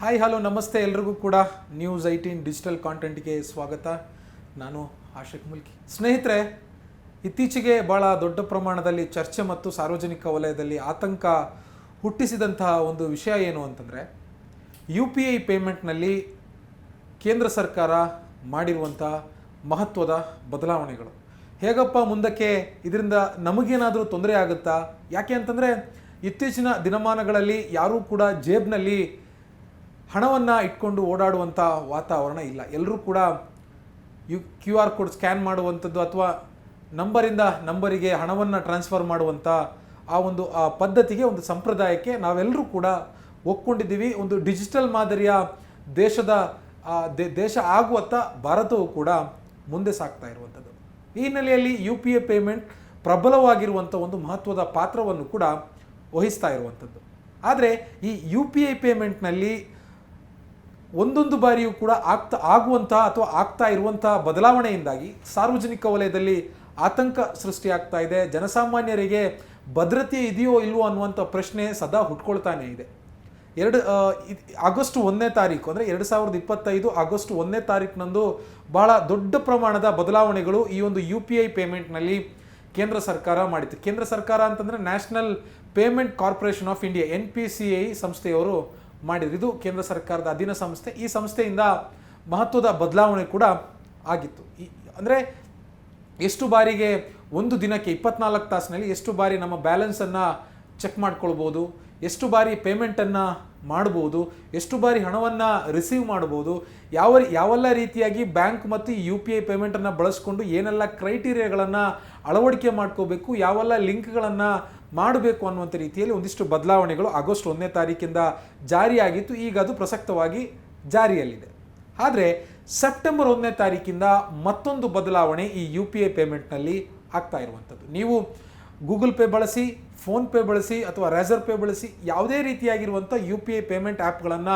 Hi hello ನಮಸ್ತೆ ಎಲ್ರಿಗೂ ಕೂಡ ನ್ಯೂಸ್ 18 ಡಿಜಿಟಲ್ ಕಾಂಟೆಂಟ್ಗೆ ಸ್ವಾಗತ. ನಾನು ಆಶಿಕ್ ಮುಲ್ಕಿ. ಸ್ನೇಹಿತರೆ, ಇತ್ತೀಚೆಗೆ ಭಾಳ ದೊಡ್ಡ ಪ್ರಮಾಣದಲ್ಲಿ ಚರ್ಚೆ ಮತ್ತು ಸಾರ್ವಜನಿಕ ವಲಯದಲ್ಲಿ ಆತಂಕ ಹುಟ್ಟಿಸಿದಂತಹ ಒಂದು ವಿಷಯ ಏನು ಅಂತಂದರೆ, UPI ಪೇಮೆಂಟ್ನಲ್ಲಿ ಕೇಂದ್ರ ಸರ್ಕಾರ ಮಾಡಿರುವಂಥ ಮಹತ್ವದ ಬದಲಾವಣೆಗಳು. ಹೇಗಪ್ಪ ಮುಂದಕ್ಕೆ ಇದರಿಂದ ನಮಗೇನಾದರೂ ತೊಂದರೆ ಆಗುತ್ತಾ? ಯಾಕೆ ಅಂತಂದರೆ, ಇತ್ತೀಚಿನ ದಿನಮಾನಗಳಲ್ಲಿ ಯಾರೂ ಕೂಡ ಜೇಬ್ನಲ್ಲಿ ಹಣವನ್ನು ಇಟ್ಕೊಂಡು ಓಡಾಡುವಂಥ ವಾತಾವರಣ ಇಲ್ಲ. ಎಲ್ಲರೂ ಕೂಡ QR ಕೋಡ್ ಸ್ಕ್ಯಾನ್ ಮಾಡುವಂಥದ್ದು ಅಥವಾ ನಂಬರಿಂದ ನಂಬರಿಗೆ ಹಣವನ್ನು ಟ್ರಾನ್ಸ್ಫರ್ ಮಾಡುವಂಥ ಆ ಪದ್ಧತಿಗೆ, ಒಂದು ಸಂಪ್ರದಾಯಕ್ಕೆ ನಾವೆಲ್ಲರೂ ಕೂಡ ಒಪ್ಕೊಂಡಿದ್ದೀವಿ. ಒಂದು ಡಿಜಿಟಲ್ ಮಾದರಿಯ ದೇಶ ಆಗುವತ್ತ ಭಾರತವು ಕೂಡ ಮುಂದೆ ಸಾಗ್ತಾ ಇರುವಂಥದ್ದು. ಈ ಹಿನ್ನೆಲೆಯಲ್ಲಿ UPI ಪೇಮೆಂಟ್ ಪ್ರಬಲವಾಗಿರುವಂಥ ಒಂದು ಮಹತ್ವದ ಪಾತ್ರವನ್ನು ಕೂಡ ವಹಿಸ್ತಾ ಇರುವಂಥದ್ದು. ಆದರೆ ಈ UPI ಪೇಮೆಂಟ್ನಲ್ಲಿ ಒಂದೊಂದು ಬಾರಿಯೂ ಕೂಡ ಆಗ್ತಾ ಇರುವಂಥ ಬದಲಾವಣೆಯಿಂದಾಗಿ ಸಾರ್ವಜನಿಕ ವಲಯದಲ್ಲಿ ಆತಂಕ ಸೃಷ್ಟಿಯಾಗ್ತಾ ಇದೆ. ಜನಸಾಮಾನ್ಯರಿಗೆ ಭದ್ರತೆ ಇದೆಯೋ ಇಲ್ವೋ ಅನ್ನುವಂಥ ಪ್ರಶ್ನೆ ಸದಾ ಹುಟ್ಕೊಳ್ತಾನೆ ಇದೆ. ಆಗಸ್ಟ್ 1ನೇ ತಾರೀಕು ಅಂದರೆ 2025 ಆಗಸ್ಟ್ 1ನೇ ತಾರೀಕಿನಂದು ಬಹಳ ದೊಡ್ಡ ಪ್ರಮಾಣದ ಬದಲಾವಣೆಗಳು ಈ ಒಂದು UPI ಪೇಮೆಂಟ್ನಲ್ಲಿ ಕೇಂದ್ರ ಸರ್ಕಾರ ಮಾಡಿತ್ತು. ಕೇಂದ್ರ ಸರ್ಕಾರ ಅಂತಂದರೆ national payment corporation of India NPCI ಸಂಸ್ಥೆಯವರು ಮಾಡಿದ್ರು. ಇದು ಕೇಂದ್ರ ಸರ್ಕಾರದ ಅಧೀನ ಸಂಸ್ಥೆ. ಈ ಸಂಸ್ಥೆಯಿಂದ ಮಹತ್ವದ ಬದಲಾವಣೆ ಕೂಡ ಆಗಿತ್ತು. ಅಂದರೆ ಎಷ್ಟು ಬಾರಿಗೆ ಒಂದು ದಿನಕ್ಕೆ 24 ತಾಸಿನಲ್ಲಿ ಎಷ್ಟು ಬಾರಿ ನಮ್ಮ ಬ್ಯಾಲೆನ್ಸನ್ನು ಚೆಕ್ ಮಾಡ್ಕೊಳ್ಬೋದು, ಎಷ್ಟು ಬಾರಿ ಪೇಮೆಂಟನ್ನು ಮಾಡ್ಬೋದು, ಎಷ್ಟು ಬಾರಿ ಹಣವನ್ನು ರಿಸೀವ್ ಮಾಡ್ಬೋದು, ಯಾವೆಲ್ಲ ರೀತಿಯಾಗಿ ಬ್ಯಾಂಕ್ ಮತ್ತು UPI ಪೇಮೆಂಟನ್ನು ಬಳಸ್ಕೊಂಡು ಏನೆಲ್ಲ ಕ್ರೈಟೀರಿಯಾಗಳನ್ನು ಅಳವಡಿಕೆ ಮಾಡ್ಕೋಬೇಕು, ಯಾವೆಲ್ಲ ಲಿಂಕ್ಗಳನ್ನು ಮಾಡಬೇಕು ಅನ್ನುವಂಥ ರೀತಿಯಲ್ಲಿ ಒಂದಿಷ್ಟು ಬದಲಾವಣೆಗಳು ಆಗಸ್ಟ್ 1ನೇ ತಾರೀಕಿಂದ ಜಾರಿಯಾಗಿತ್ತು. ಈಗ ಅದು ಪ್ರಸಕ್ತವಾಗಿ ಜಾರಿಯಲ್ಲಿದೆ. ಆದರೆ ಸೆಪ್ಟೆಂಬರ್ 1ನೇ ತಾರೀಕಿಂದ ಮತ್ತೊಂದು ಬದಲಾವಣೆ ಈ UPI ಪೇಮೆಂಟ್ನಲ್ಲಿ ಆಗ್ತಾ ಇರುವಂಥದ್ದು. ನೀವು ಗೂಗಲ್ ಪೇ ಬಳಸಿ, ಫೋನ್ಪೇ ಬಳಸಿ ಅಥವಾ ರೇಸರ್ ಪೇ ಬಳಸಿ, ಯಾವುದೇ ರೀತಿಯಾಗಿರುವಂಥ UPI ಪೇಮೆಂಟ್ ಆ್ಯಪ್ಗಳನ್ನು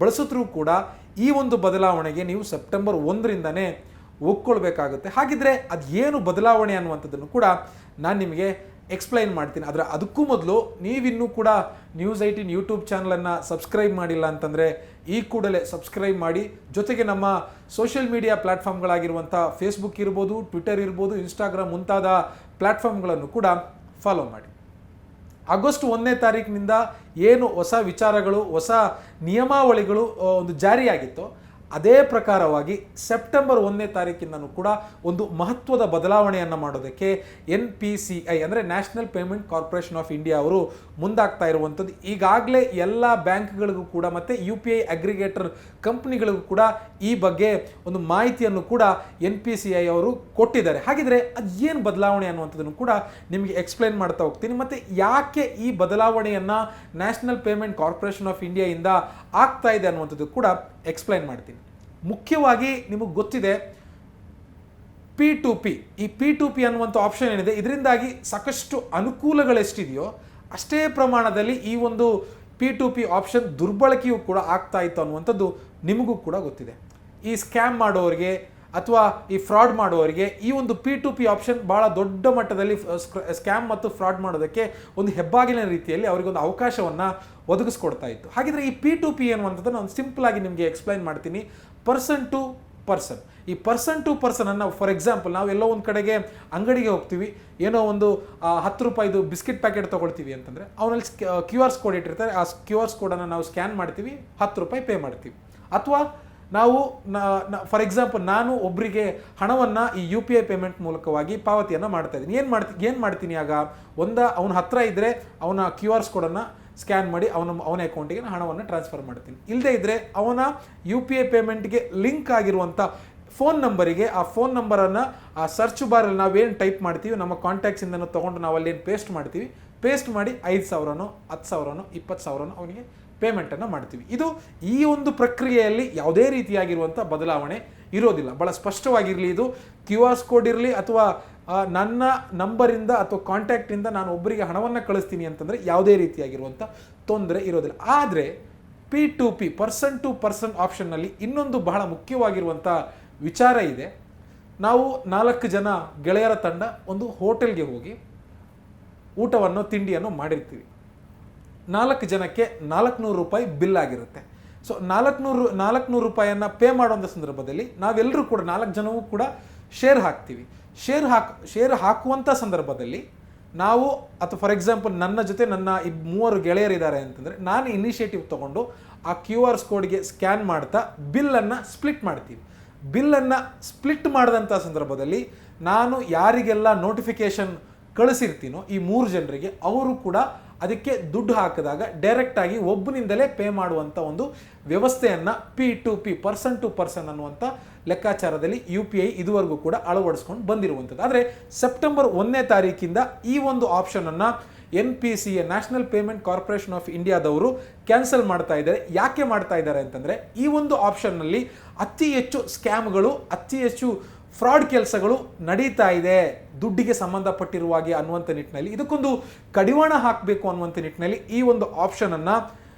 ಬಳಸಿದ್ರೂ ಕೂಡ ಈ ಒಂದು ಬದಲಾವಣೆಗೆ ನೀವು ಸೆಪ್ಟೆಂಬರ್ 1ರಿಂದನೇ ಒಪ್ಕೊಳ್ಬೇಕಾಗುತ್ತೆ. ಹಾಗಿದ್ರೆ ಅದು ಏನು ಬದಲಾವಣೆ ಅನ್ನುವಂಥದ್ದನ್ನು ಕೂಡ ನಾನು ನಿಮಗೆ ಎಕ್ಸ್ಪ್ಲೈನ್ ಮಾಡ್ತೀನಿ. ಆದರೆ ಅದಕ್ಕೂ ಮೊದಲು ನೀವಿನ್ನೂ ಕೂಡ ನ್ಯೂಸ್ 18 ಯೂಟ್ಯೂಬ್ ಚಾನಲನ್ನು ಸಬ್ಸ್ಕ್ರೈಬ್ ಮಾಡಿಲ್ಲ ಅಂತಂದರೆ ಈ ಕೂಡಲೇ ಸಬ್ಸ್ಕ್ರೈಬ್ ಮಾಡಿ. ಜೊತೆಗೆ ನಮ್ಮ ಸೋಷಿಯಲ್ ಮೀಡಿಯಾ ಪ್ಲ್ಯಾಟ್ಫಾರ್ಮ್ಗಳಾಗಿರುವಂಥ ಫೇಸ್ಬುಕ್ ಇರ್ಬೋದು, ಟ್ವಿಟರ್ ಇರ್ಬೋದು, ಇನ್ಸ್ಟಾಗ್ರಾಮ್ ಮುಂತಾದ ಪ್ಲ್ಯಾಟ್ಫಾರ್ಮ್ಗಳನ್ನು ಕೂಡ ಫಾಲೋ ಮಾಡಿ. ಆಗಸ್ಟ್ 1ನೇ ತಾರೀಕಿನಿಂದ ಏನು ಹೊಸ ವಿಚಾರಗಳು, ಹೊಸ ನಿಯಮಾವಳಿಗಳು ಒಂದು ಜಾರಿಯಾಗಿತ್ತು, ಅದೇ ಪ್ರಕಾರವಾಗಿ ಸೆಪ್ಟೆಂಬರ್ 1ನೇ ತಾರೀಕಿನೂ ಕೂಡ ಒಂದು ಮಹತ್ವದ ಬದಲಾವಣೆಯನ್ನು ಮಾಡೋದಕ್ಕೆ NPCI ಅಂದರೆ national payment corporation of India ಅವರು ಮುಂದಾಗ್ತಾ ಇರುವಂಥದ್ದು. ಈಗಾಗಲೇ ಎಲ್ಲ ಬ್ಯಾಂಕ್ಗಳಿಗೂ ಕೂಡ ಮತ್ತು UPI ಅಗ್ರಿಗೇಟರ್ ಕಂಪ್ನಿಗಳಿಗೂ ಕೂಡ ಈ ಬಗ್ಗೆ ಒಂದು ಮಾಹಿತಿಯನ್ನು ಕೂಡ NPCI ಅವರು ಕೊಟ್ಟಿದ್ದಾರೆ. ಹಾಗಿದ್ರೆ ಅದು ಏನು ಬದಲಾವಣೆ ಅನ್ನುವಂಥದ್ದನ್ನು ಕೂಡ ನಿಮಗೆ ಎಕ್ಸ್ಪ್ಲೈನ್ ಮಾಡ್ತಾ ಹೋಗ್ತೀನಿ. ಮತ್ತು ಯಾಕೆ ಈ ಬದಲಾವಣೆಯನ್ನು ನ್ಯಾಷನಲ್ ಪೇಮೆಂಟ್ ಕಾರ್ಪೊರೇಷನ್ ಆಫ್ ಇಂಡಿಯಾಯಿಂದ ಆಗ್ತಾ ಇದೆ ಅನ್ನುವಂಥದ್ದು ಕೂಡ ಎಕ್ಸ್ಪ್ಲೈನ್ ಮಾಡ್ತೀನಿ. ಮುಖ್ಯವಾಗಿ ನಿಮಗೆ ಗೊತ್ತಿದೆ, P2P, ಈ P2P ಅನ್ನುವಂಥ ಆಪ್ಷನ್ ಏನಿದೆ, ಇದರಿಂದಾಗಿ ಸಾಕಷ್ಟು ಅನುಕೂಲಗಳೆಷ್ಟಿದೆಯೋ ಅಷ್ಟೇ ಪ್ರಮಾಣದಲ್ಲಿ ಈ ಒಂದು P2P ಆಪ್ಷನ್ ದುರ್ಬಳಕೆಯೂ ಕೂಡ ಆಗ್ತಾ ಇತ್ತು ಅನ್ನುವಂಥದ್ದು ನಿಮಗೂ ಕೂಡ ಗೊತ್ತಿದೆ. ಈ ಸ್ಕ್ಯಾಮ್ ಮಾಡೋರಿಗೆ ಅಥವಾ ಈ ಫ್ರಾಡ್ ಮಾಡುವವರಿಗೆ ಈ ಒಂದು P2P ಆಪ್ಷನ್ ಭಾಳ ದೊಡ್ಡ ಮಟ್ಟದಲ್ಲಿ ಸ್ಕ್ಯಾಮ್ ಮತ್ತು ಫ್ರಾಡ್ ಮಾಡೋದಕ್ಕೆ ಒಂದು ಹೆಬ್ಬಾಗಿಲಿನ ರೀತಿಯಲ್ಲಿ ಅವರಿಗೊಂದು ಅವಕಾಶವನ್ನು ಒದಗಿಸ್ಕೊಡ್ತಾ ಇತ್ತು. ಹಾಗಿದ್ರೆ ಈ P2P ಅನ್ನುವಂಥದ್ದನ್ನು ನಾನು ಸಿಂಪಲ್ ಆಗಿ ನಿಮಗೆ ಎಕ್ಸ್ಪ್ಲೈನ್ ಮಾಡ್ತೀನಿ. ಪರ್ಸನ್ ಟು ಪರ್ಸನ್, ಈ ಪರ್ಸನ್ ಟು ಪರ್ಸನನ್ನು, ಫಾರ್ ಎಕ್ಸಾಂಪಲ್ ನಾವು ಎಲ್ಲೋ ಒಂದು ಕಡೆಗೆ ಅಂಗಡಿಗೆ ಹೋಗ್ತೀವಿ, ಏನೋ ಒಂದು 10 ರೂಪಾಯಿದು ಬಿಸ್ಕೆಟ್ ಪ್ಯಾಕೆಟ್ ತೊಗೊಳ್ತೀವಿ ಅಂತಂದರೆ ಅವನಲ್ಲಿ QR ಕೋಡ್ ಇಟ್ಟಿರ್ತಾರೆ. ಆ QR ಕೋಡನ್ನು ನಾವು ಸ್ಕ್ಯಾನ್ ಮಾಡ್ತೀವಿ, 10 ರೂಪಾಯಿ ಪೇ ಮಾಡ್ತೀವಿ. ಅಥವಾ ನಾವು ಫಾರ್ ಎಕ್ಸಾಂಪಲ್ ನಾನು ಒಬ್ಬರಿಗೆ ಹಣವನ್ನು ಈ UPI ಪೇಮೆಂಟ್ ಮೂಲಕವಾಗಿ ಪಾವತಿಯನ್ನು ಮಾಡ್ತಾ ಇದ್ದೀನಿ. ಏನು ಮಾಡ್ತೀನಿ ಆಗ, ಅವನ ಹತ್ರ ಇದ್ದರೆ ಅವನ QR ಕೋಡನ್ನು ಸ್ಕ್ಯಾನ್ ಮಾಡಿ ಅವನ ಅಕೌಂಟಿಗೆ ಹಣವನ್ನು ಟ್ರಾನ್ಸ್ಫರ್ ಮಾಡ್ತೀನಿ. ಇಲ್ಲದೇ ಇದ್ದರೆ ಅವನ UPI ಪೇಮೆಂಟ್ಗೆ ಲಿಂಕ್ ಆಗಿರುವಂಥ ಫೋನ್ ನಂಬರಿಗೆ, ಆ ಫೋನ್ ನಂಬರನ್ನು ಆ ಸರ್ಚ್ ಬಾರಲ್ಲಿ ನಾವೇನು ಟೈಪ್ ಮಾಡ್ತೀವಿ, ನಮ್ಮ ಕಾಂಟ್ಯಾಕ್ಟ್ಸಿಂದನೂ ತೊಗೊಂಡು ನಾವು ಅಲ್ಲೇನು ಪೇಸ್ಟ್ ಮಾಡ್ತೀವಿ, ಪೇಸ್ಟ್ ಮಾಡಿ 5,000ನೋ 10,000ನೋ 20,000ನೋ ಅವನಿಗೆ ಪೇಮೆಂಟನ್ನು ಮಾಡ್ತೀವಿ. ಇದು ಈ ಒಂದು ಪ್ರಕ್ರಿಯೆಯಲ್ಲಿ ಯಾವುದೇ ರೀತಿಯಾಗಿರುವಂಥ ಬದಲಾವಣೆ ಇರೋದಿಲ್ಲ. ಭಾಳ ಸ್ಪಷ್ಟವಾಗಿರಲಿ, ಇದು QR ಕೋಡ್ ಇರಲಿ ಅಥವಾ ನನ್ನ ನಂಬರಿಂದ ಅಥವಾ ಕಾಂಟ್ಯಾಕ್ಟಿಂದ ನಾನು ಒಬ್ಬರಿಗೆ ಹಣವನ್ನು ಕಳಿಸ್ತೀನಿ ಅಂತಂದರೆ ಯಾವುದೇ ರೀತಿಯಾಗಿರುವಂಥ ತೊಂದರೆ ಇರೋದಿಲ್ಲ. ಆದರೆ P2P ಪರ್ಸನ್ ಟು ಪರ್ಸನ್ ಆಪ್ಷನ್ನಲ್ಲಿ ಇನ್ನೊಂದು ಬಹಳ ಮುಖ್ಯವಾಗಿರುವಂಥ ವಿಚಾರ ಇದೆ. ನಾವು 4 ಜನ ಗೆಳೆಯರ ತಂಡ ಒಂದು ಹೋಟೆಲ್ಗೆ ಹೋಗಿ ಊಟವನ್ನು ತಿಂಡಿಯನ್ನು ಮಾಡಿರ್ತೀವಿ. 4 ಜನಕ್ಕೆ 400 ರೂಪಾಯಿ ಬಿಲ್ ಆಗಿರುತ್ತೆ. ಸೊ 400 ರೂಪಾಯಿಯನ್ನು ಪೇ ಮಾಡುವಂಥ ಸಂದರ್ಭದಲ್ಲಿ ನಾವೆಲ್ಲರೂ ಕೂಡ 4 ಜನವೂ ಕೂಡ ಶೇರ್ ಹಾಕ್ತೀವಿ. ಶೇರ್ ಹಾಕುವಂಥ ಸಂದರ್ಭದಲ್ಲಿ ನಾವು ಅಥವಾ ಫಾರ್ ಎಕ್ಸಾಂಪಲ್ ನನ್ನ ಜೊತೆ ನನ್ನ 3 ಗೆಳೆಯರಿದ್ದಾರೆ ಅಂತಂದರೆ ನಾನು ಇನಿಷಿಯೇಟಿವ್ ತೊಗೊಂಡು ಆ QR ಕೋಡ್ಗೆ ಸ್ಕ್ಯಾನ್ ಮಾಡ್ತಾ ಬಿಲ್ಲನ್ನು ಸ್ಪ್ಲಿಟ್ ಮಾಡ್ತೀವಿ. ಬಿಲ್ಲನ್ನು ಸ್ಪ್ಲಿಟ್ ಮಾಡಿದಂಥ ಸಂದರ್ಭದಲ್ಲಿ ನಾನು ಯಾರಿಗೆಲ್ಲ ನೋಟಿಫಿಕೇಷನ್ ಕಳಿಸಿರ್ತೀನೋ ಈ 3 ಜನರಿಗೆ ಅವರು ಕೂಡ ಅದಕ್ಕೆ ದುಡ್ಡು ಹಾಕಿದಾಗ ಡೈರೆಕ್ಟಾಗಿ ಒಬ್ಬನಿಂದಲೇ ಪೇ ಮಾಡುವಂಥ ಒಂದು ವ್ಯವಸ್ಥೆಯನ್ನು P2P ಪರ್ಸನ್ ಟು ಪರ್ಸನ್ ಅನ್ನುವಂಥ ಲೆಕ್ಕಾಚಾರದಲ್ಲಿ UPI ಇದುವರೆಗೂ ಕೂಡ ಅಳವಡಿಸ್ಕೊಂಡು ಬಂದಿರುವಂಥದ್ದು. ಆದರೆ ಸೆಪ್ಟೆಂಬರ್ 1ನೇ ತಾರೀಕಿಂದ ಈ ಒಂದು ಆಪ್ಷನನ್ನು NPCA national payment corporation of ಇಂಡಿಯಾದವರು ಕ್ಯಾನ್ಸಲ್ ಮಾಡ್ತಾ ಇದ್ದಾರೆ. ಯಾಕೆ ಮಾಡ್ತಾ ಇದ್ದಾರೆ ಅಂತಂದರೆ ಈ ಒಂದು ಆಪ್ಷನ್ನಲ್ಲಿ ಅತಿ ಹೆಚ್ಚು ಸ್ಕ್ಯಾಮ್ಗಳು, ಅತಿ ಹೆಚ್ಚು ಫ್ರಾಡ್ ಕೆಲಸಗಳು ನಡೀತಾ ಇದೆ ದುಡ್ಡಿಗೆ ಸಂಬಂಧಪಟ್ಟಿರುವಾಗೆ ಅನ್ನುವಂಥ ನಿಟ್ಟಿನಲ್ಲಿ ಇದಕ್ಕೊಂದು ಕಡಿವಾಣ ಹಾಕಬೇಕು ಅನ್ನುವಂಥ ನಿಟ್ಟಿನಲ್ಲಿ ಈ ಒಂದು ಆಪ್ಷನನ್ನು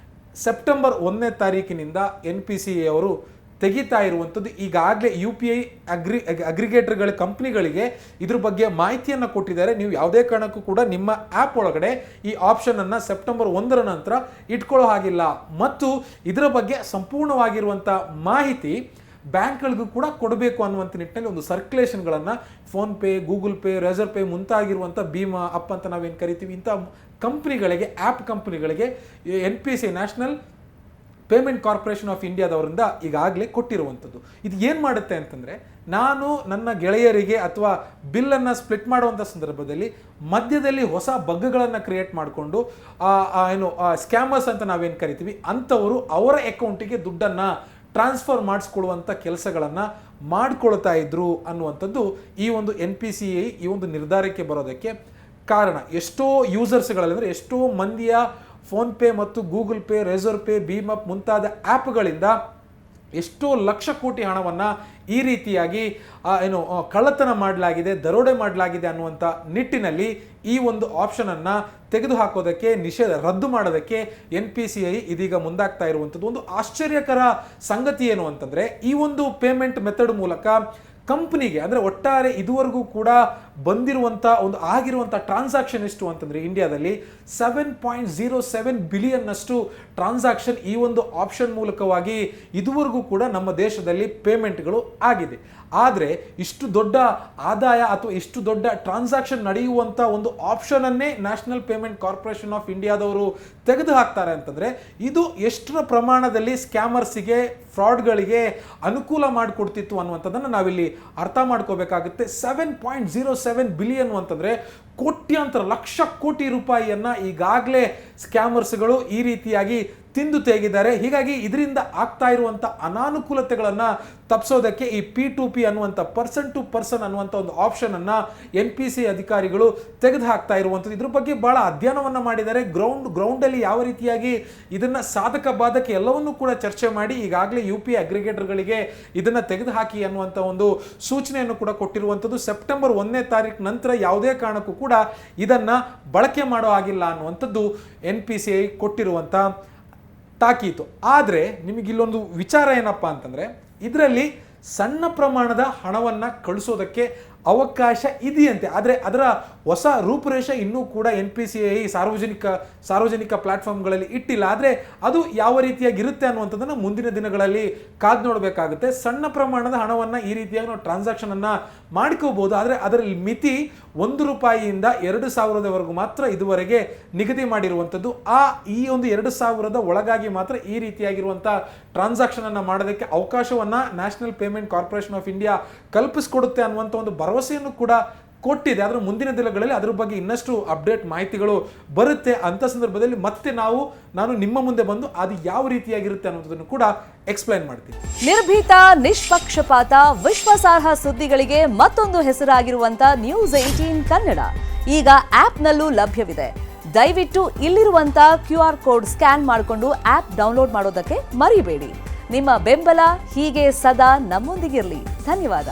ಸೆಪ್ಟೆಂಬರ್ 1ನೇ ತಾರೀಕಿನಿಂದ NPCA ಅವರು ತೆಗಿತಾ ಇರುವಂಥದ್ದು. ಈಗಾಗಲೇ UPI ಅಗ್ರಿಗೇಟರ್ಗಳ ಕಂಪ್ನಿಗಳಿಗೆ ಇದ್ರ ಬಗ್ಗೆ ಮಾಹಿತಿಯನ್ನು ಕೊಟ್ಟಿದ್ದಾರೆ. ನೀವು ಯಾವುದೇ ಕಾರಣಕ್ಕೂ ಕೂಡ ನಿಮ್ಮ ಆ್ಯಪ್ ಒಳಗಡೆ ಈ ಆಪ್ಷನನ್ನು ಸೆಪ್ಟೆಂಬರ್ 1ರ ನಂತರ ಇಟ್ಕೊಳ್ಳೋ ಹಾಗಿಲ್ಲ. ಮತ್ತು ಇದರ ಬಗ್ಗೆ ಸಂಪೂರ್ಣವಾಗಿರುವಂಥ ಮಾಹಿತಿ ಬ್ಯಾಂಕ್ಗಳಿಗೂ ಕೂಡ ಕೊಡಬೇಕು ಅನ್ನುವಂಥ ನಿಟ್ಟಿನಲ್ಲಿ ಒಂದು ಸರ್ಕ್ಯುಲೇಷನ್ಗಳನ್ನು PhonePe, Google pay, racer pay ಮುಂತಾಗಿರುವಂಥ ಭೀಮಾ ಅಪ್ ಅಂತ ನಾವೇನು ಕರಿತೀವಿ ಇಂಥ ಕಂಪ್ನಿಗಳಿಗೆ, ಆ್ಯಪ್ ಕಂಪ್ನಿಗಳಿಗೆ NPCA national payment corporation of ಇಂಡಿಯಾದವರಿಂದ ಈಗಾಗಲೇ ಕೊಟ್ಟಿರುವಂಥದ್ದು. ಇದು ಏನು ಮಾಡುತ್ತೆ ಅಂತಂದರೆ ನಾನು ನನ್ನ ಗೆಳೆಯರಿಗೆ ಅಥವಾ ಬಿಲ್ಲನ್ನು ಸ್ಪ್ಲಿಟ್ ಮಾಡುವಂಥ ಸಂದರ್ಭದಲ್ಲಿ ಮಧ್ಯದಲ್ಲಿ ಹೊಸ ಬಗ್ಗಳನ್ನು ಕ್ರಿಯೇಟ್ ಮಾಡಿಕೊಂಡು ಸ್ಕ್ಯಾಮರ್ಸ್ ಅಂತ ನಾವೇನು ಕರಿತೀವಿ ಅಂಥವರು ಅವರ ಅಕೌಂಟಿಗೆ ದುಡ್ಡನ್ನು ಟ್ರಾನ್ಸ್ಫರ್ ಮಾಡಿಸ್ಕೊಳ್ಳುವಂಥ ಕೆಲಸಗಳನ್ನು ಮಾಡಿಕೊಳ್ತಾ ಇದ್ರು ಅನ್ನುವಂಥದ್ದು ಈ ಒಂದು NPCA ಈ ಒಂದು ನಿರ್ಧಾರಕ್ಕೆ ಬರೋದಕ್ಕೆ ಕಾರಣ. ಎಷ್ಟೋ ಯೂಸರ್ಸ್ಗಳಲ್ಲಿ ಅಂದರೆ ಎಷ್ಟೋ ಮಂದಿಯ ಫೋನ್ಪೇ ಮತ್ತು ಗೂಗಲ್ ಪೇ, ರೇಸರ್ ಪೇ, ಭೀಮ್ ಆಪ್ ಮುಂತಾದ ಆ್ಯಪ್ಗಳಿಂದ ಎಷ್ಟೋ ಲಕ್ಷ ಕೋಟಿ ಹಣವನ್ನು ಈ ರೀತಿಯಾಗಿ ಕಳ್ಳತನ ಮಾಡಲಾಗಿದೆ, ದರೋಡೆ ಮಾಡಲಾಗಿದೆ ಅನ್ನುವಂಥ ನಿಟ್ಟಿನಲ್ಲಿ ಈ ಒಂದು ಆಪ್ಷನನ್ನು ತೆಗೆದುಹಾಕೋದಕ್ಕೆ, ರದ್ದು ಮಾಡೋದಕ್ಕೆ NPCA ಇದೀಗ ಮುಂದಾಗ್ತಾ ಇರುವಂಥದ್ದು. ಒಂದು ಆಶ್ಚರ್ಯಕರ ಸಂಗತಿ ಏನು ಅಂತಂದರೆ ಈ ಒಂದು ಪೇಮೆಂಟ್ ಮೆಥಡ್ ಮೂಲಕ ಕಂಪ್ನಿಗೆ ಅಂದರೆ ಒಟ್ಟಾರೆ ಇದುವರೆಗೂ ಕೂಡ ಬಂದಿರುವಂಥ ಆಗಿರುವಂಥ ಟ್ರಾನ್ಸಾಕ್ಷನ್ ಎಷ್ಟು ಅಂತಂದರೆ ಇಂಡಿಯಾದಲ್ಲಿ 7.07 ಬಿಲಿಯನ್ನಷ್ಟು ಟ್ರಾನ್ಸಾಕ್ಷನ್ ಈ ಒಂದು ಆಪ್ಷನ್ ಮೂಲಕವಾಗಿ ಇದುವರೆಗೂ ಕೂಡ ನಮ್ಮ ದೇಶದಲ್ಲಿ ಪೇಮೆಂಟ್ಗಳು ಆಗಿದೆ. ಆದರೆ ಇಷ್ಟು ದೊಡ್ಡ ಆದಾಯ ಅಥವಾ ಇಷ್ಟು ದೊಡ್ಡ ಟ್ರಾನ್ಸಾಕ್ಷನ್ ನಡೆಯುವಂಥ ಒಂದು ಆಪ್ಷನನ್ನೇ ನ್ಯಾಷನಲ್ ಪೇಮೆಂಟ್ ಕಾರ್ಪೊರೇಷನ್ ಆಫ್ ಇಂಡಿಯಾದವರು ತೆಗೆದು ಹಾಕ್ತಾರೆ ಅಂತಂದರೆ ಇದು ಎಷ್ಟರ ಪ್ರಮಾಣದಲ್ಲಿ ಸ್ಕ್ಯಾಮರ್ಸಿಗೆ, ಫ್ರಾಡ್ಗಳಿಗೆ ಅನುಕೂಲ ಮಾಡಿಕೊಡ್ತಿತ್ತು ಅನ್ನುವಂಥದ್ದನ್ನು ನಾವಿಲ್ಲಿ ಅರ್ಥ ಮಾಡ್ಕೋಬೇಕಾಗುತ್ತೆ. 7.07 ಬಿಲಿಯನ್ ಅಂತಂದರೆ ಕೋಟ್ಯಾಂತರ ಲಕ್ಷ ಕೋಟಿ ರೂಪಾಯಿಯನ್ನು ಈಗಾಗಲೇ ಸ್ಕ್ಯಾಮರ್ಸ್ಗಳು ಈ ರೀತಿಯಾಗಿ ತಿಂದು ತೆಗೆದಿದ್ದಾರೆ. ಹೀಗಾಗಿ ಇದರಿಂದ ಆಗ್ತಾ ಇರುವಂಥ ಅನಾನುಕೂಲತೆಗಳನ್ನು ತಪ್ಪಿಸೋದಕ್ಕೆ ಈ P2P ಅನ್ನುವಂಥ ಪರ್ಸನ್ ಟು ಪರ್ಸನ್ ಅನ್ನುವಂಥ ಒಂದು ಆಪ್ಷನನ್ನು NPCA ಅಧಿಕಾರಿಗಳು ತೆಗೆದು ಹಾಕ್ತಾ ಇರುವಂಥದ್ದು. ಇದ್ರ ಬಗ್ಗೆ ಭಾಳ ಅಧ್ಯಯನವನ್ನು ಮಾಡಿದ್ದಾರೆ. ಗ್ರೌಂಡಲ್ಲಿ ಯಾವ ರೀತಿಯಾಗಿ ಇದನ್ನು ಸಾಧಕ ಬಾಧಕ ಎಲ್ಲವನ್ನೂ ಕೂಡ ಚರ್ಚೆ ಮಾಡಿ ಈಗಾಗಲೇ UPI ಅಗ್ರಿಗೇಟರ್ಗಳಿಗೆ ಇದನ್ನು ತೆಗೆದು ಹಾಕಿ ಅನ್ನುವಂಥ ಒಂದು ಸೂಚನೆಯನ್ನು ಕೂಡ ಕೊಟ್ಟಿರುವಂಥದ್ದು. ಸೆಪ್ಟೆಂಬರ್ 1ನೇ ತಾರೀಕು ನಂತರ ಯಾವುದೇ ಕಾರಣಕ್ಕೂ ಕೂಡ ಇದನ್ನು ಬಳಕೆ ಮಾಡೋ ಆಗಿಲ್ಲ ಅನ್ನುವಂಥದ್ದು NPCA ಕೊಟ್ಟಿರುವಂಥ ತಾಕೀತು. ಆದರೆ ನಿಮಗಿಲ್ಲೊಂದು ವಿಚಾರ ಏನಪ್ಪ ಅಂತಂದರೆ ಇದರಲ್ಲಿ ಸಣ್ಣ ಪ್ರಮಾಣದ ಹಣವನ್ನು ಕಳಿಸೋದಕ್ಕೆ ಅವಕಾಶ ಇದೆಯಂತೆ. ಆದರೆ ಅದರ ಹೊಸ ರೂಪುರೇಷೆ ಇನ್ನೂ ಕೂಡ NPCA ಸಾರ್ವಜನಿಕ ಪ್ಲಾಟ್ಫಾರ್ಮ್ಗಳಲ್ಲಿ ಇಟ್ಟಿಲ್ಲ. ಆದರೆ ಅದು ಯಾವ ರೀತಿಯಾಗಿರುತ್ತೆ ಅನ್ನುವಂಥದ್ದನ್ನು ಮುಂದಿನ ದಿನಗಳಲ್ಲಿ ಕಾದು ನೋಡಬೇಕಾಗುತ್ತೆ. ಸಣ್ಣ ಪ್ರಮಾಣದ ಹಣವನ್ನು ಈ ರೀತಿಯಾಗಿ ನಾವು ಟ್ರಾನ್ಸಾಕ್ಷನನ್ನು ಮಾಡ್ಕೋಬೋದು. ಆದರೆ ಅದರಲ್ಲಿ ಮಿತಿ 1 ರೂಪಾಯಿಯಿಂದ 2,000ವರೆಗೂ ಮಾತ್ರ ಇದುವರೆಗೆ ನಿಗದಿ ಮಾಡಿರುವಂಥದ್ದು. ಈ ಒಂದು 2,000 ಒಳಗಾಗಿ ಮಾತ್ರ ಈ ರೀತಿಯಾಗಿರುವಂಥ ಟ್ರಾನ್ಸಾಕ್ಷನನ್ನು ಮಾಡೋದಕ್ಕೆ ಅವಕಾಶವನ್ನು national payment corporation of India ಕಲ್ಪಿಸಿಕೊಡುತ್ತೆ ಅನ್ನುವಂಥ ಒಂದು ಭರವಸೆಯನ್ನು ಕೂಡ ಕೊಟ್ಟಿದೆ. ಆದರೆ ಮುಂದಿನ ದಿನಗಳಲ್ಲಿ ಅದ್ರ ಬಗ್ಗೆ ಇನ್ನಷ್ಟು ಅಪ್ಡೇಟ್ ಮಾಹಿತಿಗಳು ಬರುತ್ತೆ. ಅಂಥ ಸಂದರ್ಭದಲ್ಲಿ ಮತ್ತೆ ನಾನು ನಿಮ್ಮ ಮುಂದೆ ಬಂದು ಅದು ಯಾವ ರೀತಿಯಾಗಿರುತ್ತೆ ಅನ್ನೋದನ್ನು ಕೂಡ ಎಕ್ಸ್ಪ್ಲೈನ್ ಮಾಡ್ತೀನಿ. ನಿರ್ಭೀತ, ನಿಷ್ಪಕ್ಷಪಾತ, ವಿಶ್ವಾಸಾರ್ಹ ಸುದ್ದಿಗಳಿಗೆ ಮತ್ತೊಂದು ಹೆಸರಾಗಿರುವಂತ News18 ಕನ್ನಡ ಈಗ ಆಪ್ನಲ್ಲೂ ಲಭ್ಯವಿದೆ. ದಯವಿಟ್ಟು ಇಲ್ಲಿರುವಂತ QR ಕೋಡ್ ಸ್ಕ್ಯಾನ್ ಮಾಡಿಕೊಂಡು ಆಪ್ ಡೌನ್ಲೋಡ್ ಮಾಡೋದಕ್ಕೆ ಮರಿಬೇಡಿ. ನಿಮ್ಮ ಬೆಂಬಲ ಹೀಗೆ ಸದಾ ನಮ್ಮೊಂದಿಗಿರಲಿ. ಧನ್ಯವಾದ.